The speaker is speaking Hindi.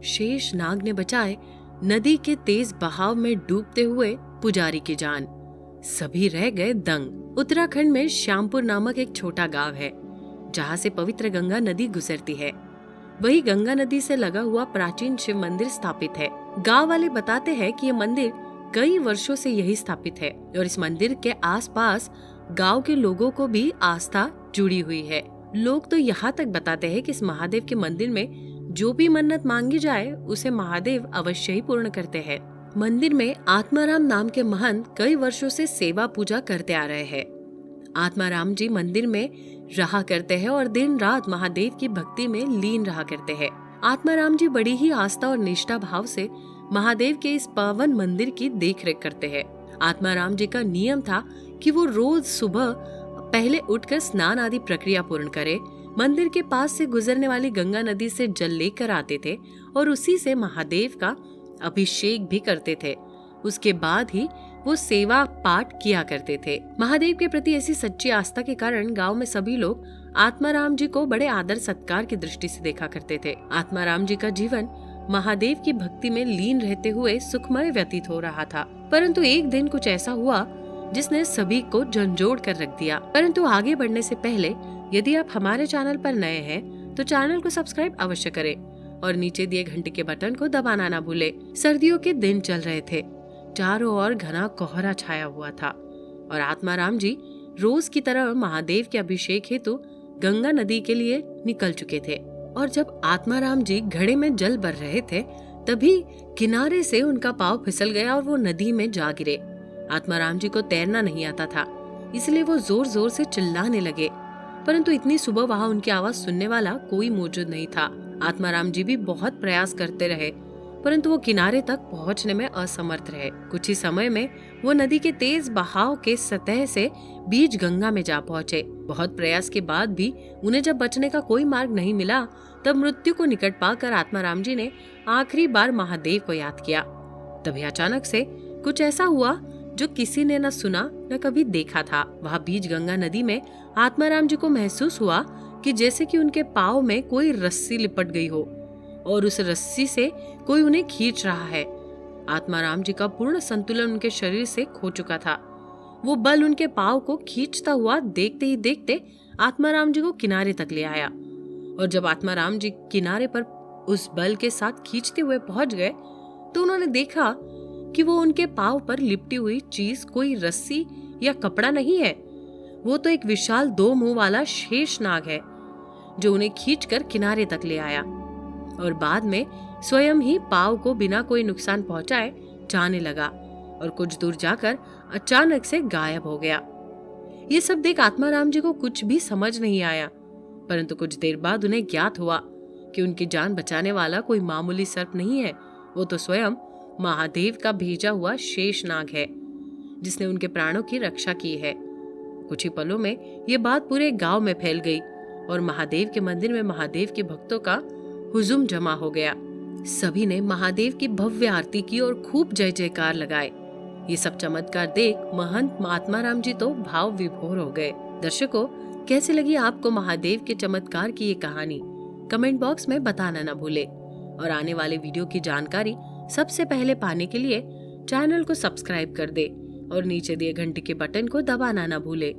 शेष नाग ने बचाए नदी के तेज बहाव में डूबते हुए पुजारी की जान। सभी रह गए दंग। उत्तराखंड में श्यामपुर नामक एक छोटा गांव है जहां से पवित्र गंगा नदी गुजरती है। वही गंगा नदी से लगा हुआ प्राचीन शिव मंदिर स्थापित है। गांव वाले बताते हैं कि ये मंदिर कई वर्षों से यही स्थापित है और इस मंदिर के आसपास गांव के लोगों को भी आस्था जुड़ी हुई है। लोग तो यहाँ तक बताते हैं कि इस महादेव के मंदिर में जो भी मन्नत मांगी जाए उसे महादेव अवश्य ही पूर्ण करते हैं। मंदिर में आत्माराम नाम के महंत कई वर्षों से सेवा पूजा करते आ रहे हैं। आत्माराम जी मंदिर में रहा करते हैं और दिन रात महादेव की भक्ति में लीन रहा करते हैं। आत्माराम जी बड़ी ही आस्था और निष्ठा भाव से महादेव के इस पावन मंदिर की देखरेख करते हैं। आत्माराम जी का नियम था कि वो रोज सुबह पहले उठकर स्नान आदि प्रक्रिया पूर्ण करे, मंदिर के पास से गुजरने वाली गंगा नदी से जल लेकर आते थे और उसी से महादेव का अभिषेक भी करते थे। उसके बाद ही वो सेवा पाठ किया करते थे। महादेव के प्रति ऐसी सच्ची आस्था के कारण गांव में सभी लोग आत्माराम जी को बड़े आदर सत्कार की दृष्टि से देखा करते थे। आत्माराम जी का जीवन महादेव की भक्ति में लीन रहते हुए सुखमय व्यतीत हो रहा था, परंतु एक दिन कुछ ऐसा हुआ जिसने सभी को झंझोड़ कर रख दिया। परंतु आगे बढ़ने से पहले यदि आप हमारे चैनल पर नए हैं तो चैनल को सब्सक्राइब अवश्य करें और नीचे दिए घंटे के बटन को दबाना ना भूले। सर्दियों के दिन चल रहे थे, चारों ओर घना कोहरा छाया हुआ था और आत्माराम जी रोज की तरह महादेव के अभिषेक हेतु गंगा नदी के लिए निकल चुके थे। और जब आत्माराम जी घड़े में जल भर रहे थे तभी किनारे से उनका पांव फिसल गया और वो नदी में जा गिरे। आत्माराम जी को तैरना नहीं आता था, इसलिए वो जोर जोर से चिल्लाने लगे, परंतु इतनी सुबह वहाँ उनकी आवाज सुनने वाला कोई मौजूद नहीं था। आत्माराम जी भी बहुत प्रयास करते रहे, परंतु वो किनारे तक पहुँचने में असमर्थ रहे। कुछ ही समय में वो नदी के तेज बहाव के सतह से बीच गंगा में जा पहुँचे। बहुत प्रयास के बाद भी उन्हें जब बचने का कोई मार्ग नहीं मिला, तब मृत्यु को निकट पाकर आत्माराम जी ने आखिरी बार महादेव को याद किया। तभी अचानक से कुछ ऐसा हुआ जो किसी ने न सुना न कभी देखा था। वहाँ बीच गंगा नदी में आत्माराम जी को महसूस हुआ कि जैसे कि उनके पाँव में कोई रस्सी लिपट गई हो और उस रस्सी से कोई उन्हें खींच रहा है। आत्माराम जी का पूर्ण संतुलन उनके शरीर से खो चुका था। वो बल उनके पाँव को खींचता हुआ देखते ही देखते आत्माराम जी को किनारे तक ले आया और जब आत्माराम जी किनारे पर उस बल के साथ खींचते हुए पहुंच गए तो उन्होंने देखा कि वो उनके पाँव पर लिपटी हुई चीज कोई रस्सी या कपड़ा नहीं है, वो तो एक विशाल 2 मुंह वाला शेष नाग है जो उन्हें खींचकर किनारे तक ले आया और बाद में स्वयं ही पाँव को बिना कोई नुकसान पहुंचाए जाने लगा और कुछ दूर जाकर अचानक से गायब हो गया। ये सब देख आत्माराम जी को कुछ भी समझ नहीं आया, परंतु कुछ देर बाद उन्हें ज्ञात हुआ कि उनकी जान बचाने वाला कोई मामूली सर्प नहीं है, वो तो स्वयं महादेव का भेजा हुआ शेष नाग है जिसने उनके प्राणों की रक्षा की है। कुछ ही पलों में ये बात पूरे गांव में फैल गई और महादेव के मंदिर में महादेव के भक्तों का हुजूम जमा हो गया। सभी ने महादेव की भव्य आरती की और खूब जय जयकार लगाए। ये सब चमत्कार देख महंत आत्माराम जी तो भाव विभोर हो गए। दर्शकों, कैसे लगी आपको महादेव के चमत्कार की ये कहानी? कमेंट बॉक्स में बताना न भूले और आने वाले वीडियो की जानकारी सबसे पहले पाने के लिए चैनल को सब्सक्राइब कर दे और नीचे दिए घंटे के बटन को दबाना न भूले।